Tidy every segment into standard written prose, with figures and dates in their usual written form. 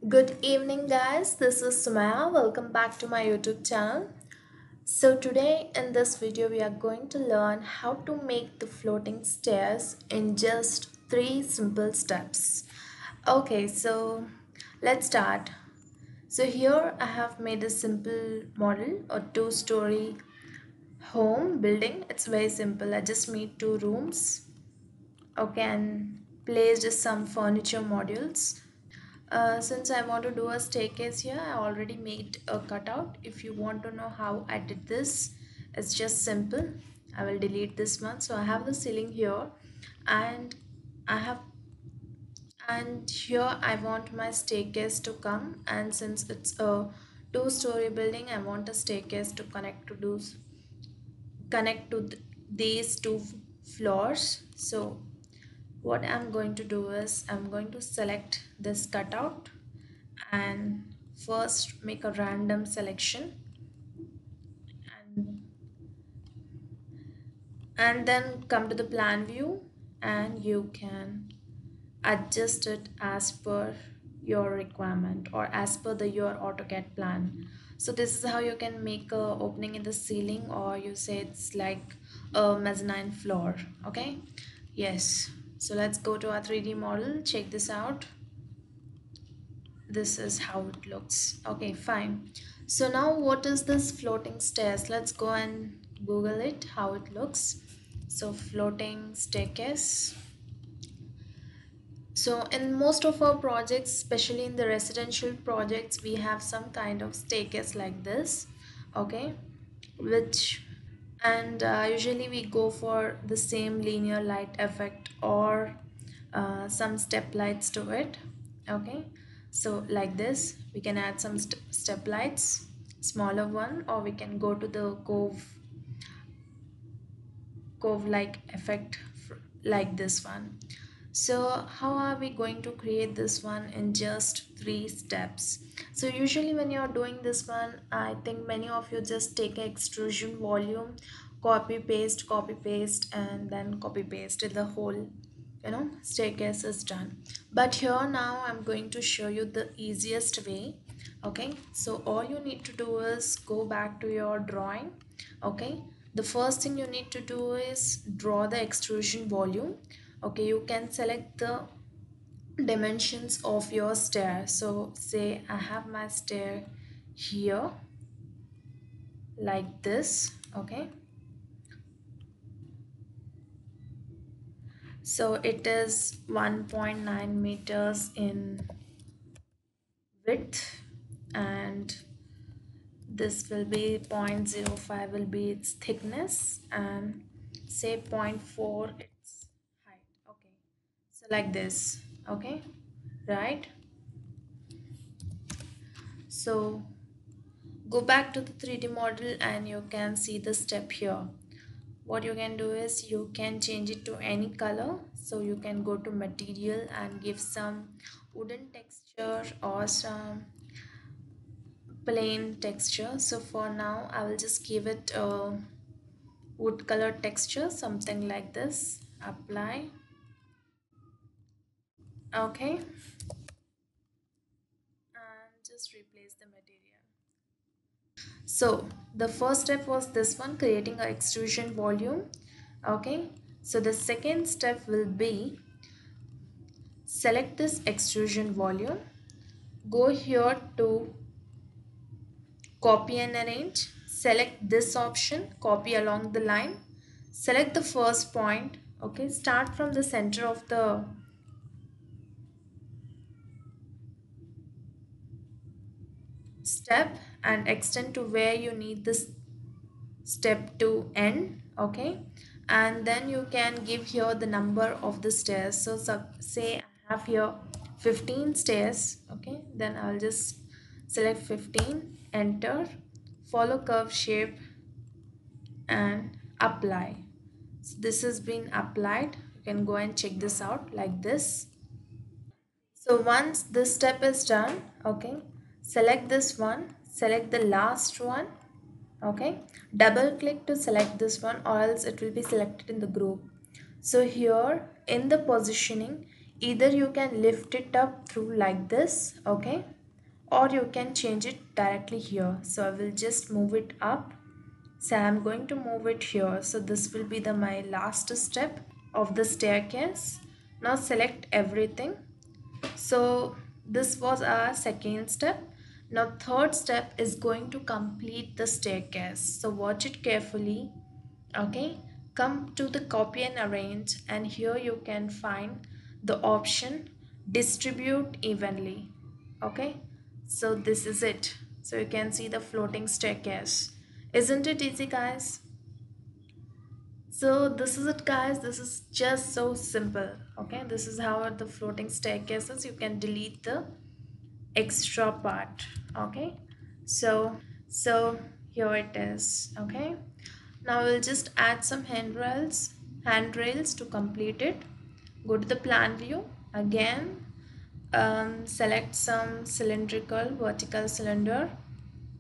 Good evening, guys. This is Sumaiya. Welcome back to my YouTube channel. So, today in this video, we are going to learn how to make the floating stairs in just three simple steps. Okay, so let's start. So, here I have made a simple model, a two-story home building. It's very simple. I just made two rooms, okay, and placed some furniture modules. Since I want to do a staircase here, I already made a cutout. If you want to know how I did this, it's just simple. I will delete this one. So I have the ceiling here, and I have and here I want my staircase to come. And since it's a two-story building, I want a staircase to connect to these two floors. So what I'm going to do is I'm going to select this cutout and first make a random selection and then come to the plan view, and you can adjust it as per your requirement or as per your AutoCAD plan. So this is how you can make a opening in the ceiling, or you say it's like a mezzanine floor. Okay, yes. So let's go to our 3D model. Check this out. This is how it looks. Okay, fine. So now what is this floating stairs? Let's go and Google it, how it looks. So floating staircase. So in most of our projects, especially in the residential projects, we have some kind of staircase like this. Okay, which and usually we go for the same linear light effect or some step lights to it. Okay, so like this we can add some step lights, smaller one, or we can go to the cove like effect like this one. So how are we going to create this one in just three steps? So usually when you're doing this one, I think many of you just take an extrusion volume, copy paste, and then copy paste till the whole staircase is done. But here now I'm going to show you the easiest way. Okay, so all you need to do is go back to your drawing. Okay, the first thing you need to do is draw the extrusion volume. Okay, you can select the dimensions of your stair. So say I have my stair here like this. Okay, so it is 1.9 meters in width, and this will be 0.05 will be its thickness, and say zero point 0.4 its height. Okay, so like this. Okay, right. So go back to the 3D model and you can see the step here. What you can do is you can change it to any color. So you can go to material and give some wooden texture or some plain texture. So for now I will just give it a wood color texture, something like this. Apply. Okay, and just replace the material. So the first step was this one, creating a extrusion volume. Okay, so the second step will be select this extrusion volume, go here to copy and arrange, select this option, copy along the line, select the first point. Okay, start from the center of the step and extend to where you need this step to end. Okay, and then you can give here the number of the stairs. So say I have here 15 stairs. Okay, then I'll just select 15, enter, follow curve shape and apply. So this has been applied. You can go and check this out like this. So once this step is done, okay, select this one, select the last one. Okay, double click to select this one, or else it will be selected in the group. So here in the positioning, either you can lift it up through like this. Okay, or you can change it directly here. So I will just move it up. So I'm going to move it here. So this will be the my last step of the staircase. Now select everything. So this was our second step. Now third step is going to complete the staircase. So watch it carefully. Okay, come to the copy and arrange, and here you can find the option distribute evenly. Okay, so this is it. So you can see the floating staircase. Isn't it easy, guys? So this is it, guys. This is just so simple. Okay, this is how the floating staircases. You can delete the extra part. Okay, so here it is. Okay, now we'll just add some handrails to complete it. Go to the plan view again. Select some cylindrical vertical cylinder.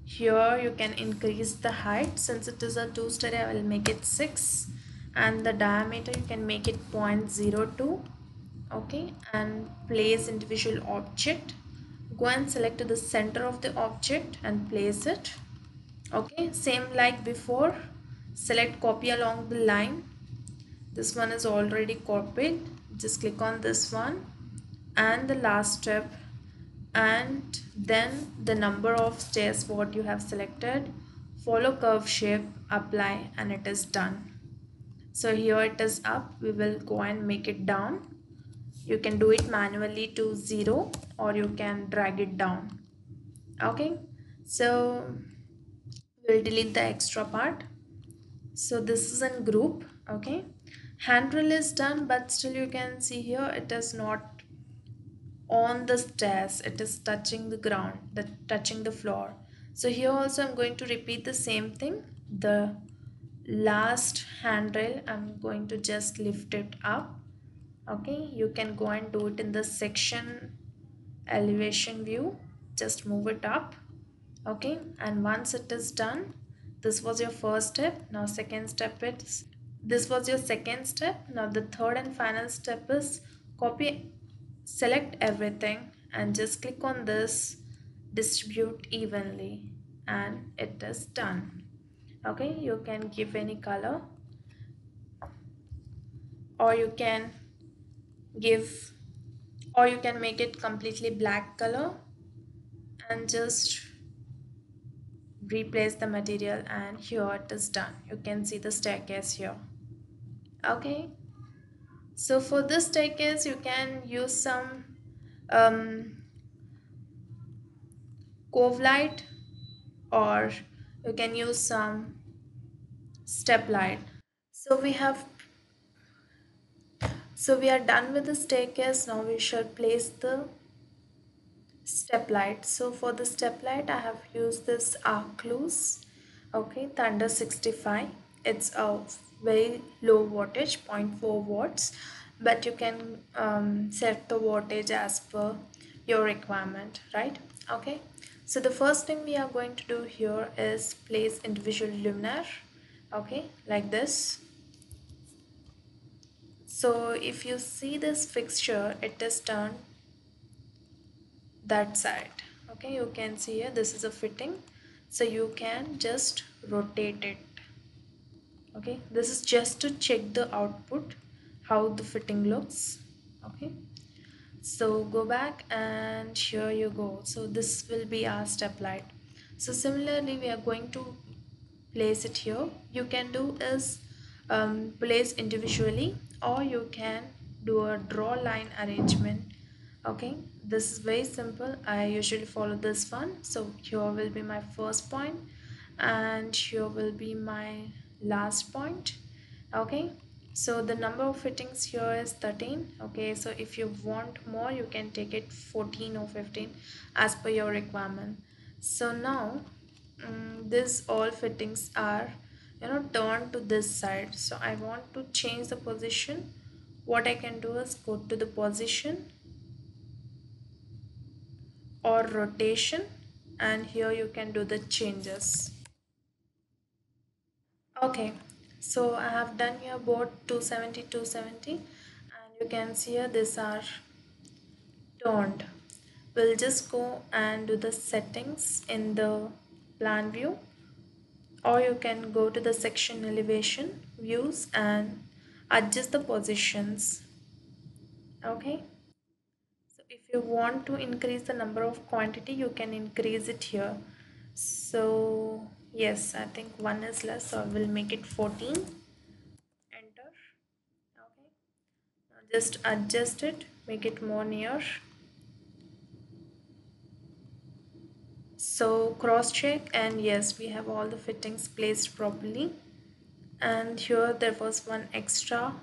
Here you can increase the height. Since it is a two-story, I will make it 6, and the diameter you can make it 0.02. Okay, and place individual object. Go and select the center of the object and place it. Okay, same like before. Select copy along the line. This one is already copied. Just click on this one and the last step, and then the number of stairs what you have selected. Follow curve shape, apply, and it is done. So here it is up. We will go and make it down. You can do it manually to 0, or you can drag it down. Okay, so we'll delete the extra part. So this is in group. Okay, handrail is done, but still you can see here it is not on the stairs, it is touching the ground, touching the floor. So here also I'm going to repeat the same thing. The last handrail I'm going to just lift it up. Okay, you can go and do it in the section elevation view. Just move it up. Okay, and once it is done, this was your first step. Now second step is, this was your second step. Now the third and final step is copy, select everything and just click on this distribute evenly, and it is done. Okay, you can give any color, or you can give, or you can make it completely black color and just replace the material, and here it is done. You can see the staircase here. Okay, so for this staircase you can use some um, cove light, or you can use some step light. So we are done with the staircase. Now we should place the step light. So for the step light I have used this arc loose. Okay, Thunder 65. It's a very low wattage, 0.4 watts, but you can set the wattage as per your requirement, right? Okay, so the first thing we are going to do here is place individual luminaire. Okay, like this. So if you see this fixture, it is turned that side. Okay, you can see here this is a fitting, so you can just rotate it. Okay, this is just to check the output, how the fitting looks. Okay, so go back and here you go. So this will be our step light. So similarly we are going to place it here. You can do is place individually, or you can do a draw line arrangement. Okay, this is very simple. I usually follow this one. So here will be my first point, and here will be my last point. Okay, so the number of fittings here is 13. Okay, so if you want more you can take it 14 or 15 as per your requirement. So now this all fittings are turned to this side. So I want to change the position. What I can do is go to the position or rotation, and here you can do the changes. Okay, so I have done here both 270 270, and you can see here these are turned we'll just go and do the settings in the plan view, or you can go to the section elevation views and adjust the positions. Okay, so if you want to increase the number of quantity, you can increase it here. So yes, I think one is less, so we'll make it 14. Enter. Okay, now just adjust it, make it more near. So cross check, and yes, we have all the fittings placed properly. And here there was one extra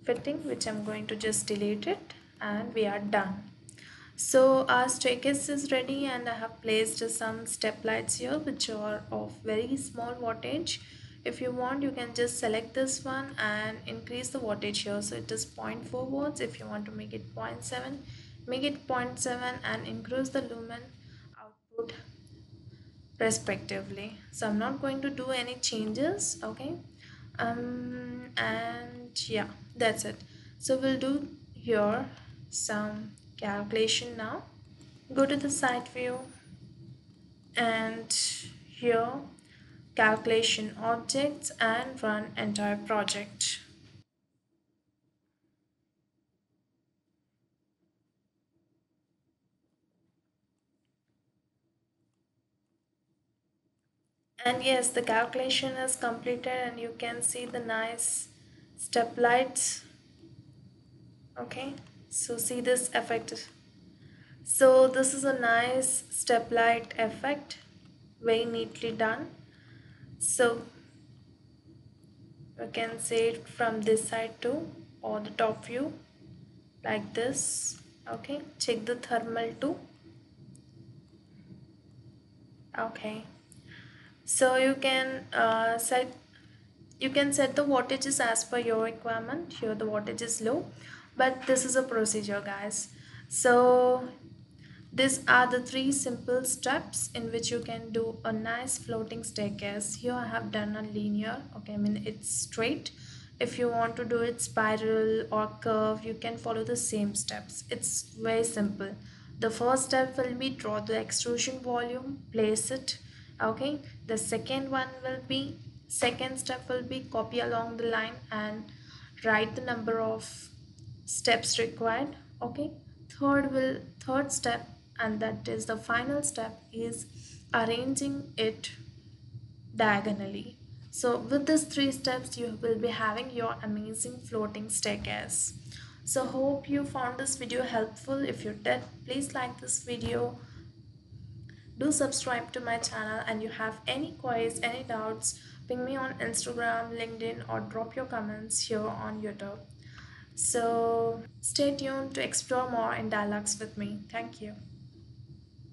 fitting which I'm going to just delete it, and we are done. So our staircase is ready, and I have placed some step lights here which are of very small wattage. If you want, you can just select this one and increase the wattage here. So it is zero point 0.4 watts. If you want to make it 0.7, make it 0.7 and increase the lumen output respectively. So I'm not going to do any changes. Okay, and yeah, that's it. So we'll do here some calculation now. Go to the side view, and here calculation objects, and run entire project. And yes, the calculation is completed, and you can see the nice step lights. Okay, so see this effect. So this is a nice step light effect, very neatly done. So you can see it from this side too, or the top view like this. Okay, check the thermal too. Okay, so you can set the wattages as per your requirement. Here the wattage is low, but this is a procedure, guys. So these are the three simple steps in which you can do a nice floating staircase. Here I have done a linear, okay, I mean it's straight. If you want to do it spiral or curve, you can follow the same steps. It's very simple. The first step will be draw the extrusion volume, place it, okay. The second step will be copy along the line and write the number of steps required. Okay, third step, and that is the final step, is arranging it diagonally. So with these three steps, you will be having your amazing floating staircase. So hope you found this video helpful. If you did, please like this video, do subscribe to my channel, and you have any queries, any doubts, ping me on Instagram, LinkedIn, or drop your comments here on YouTube. So stay tuned to explore more in dialogues with me. Thank you.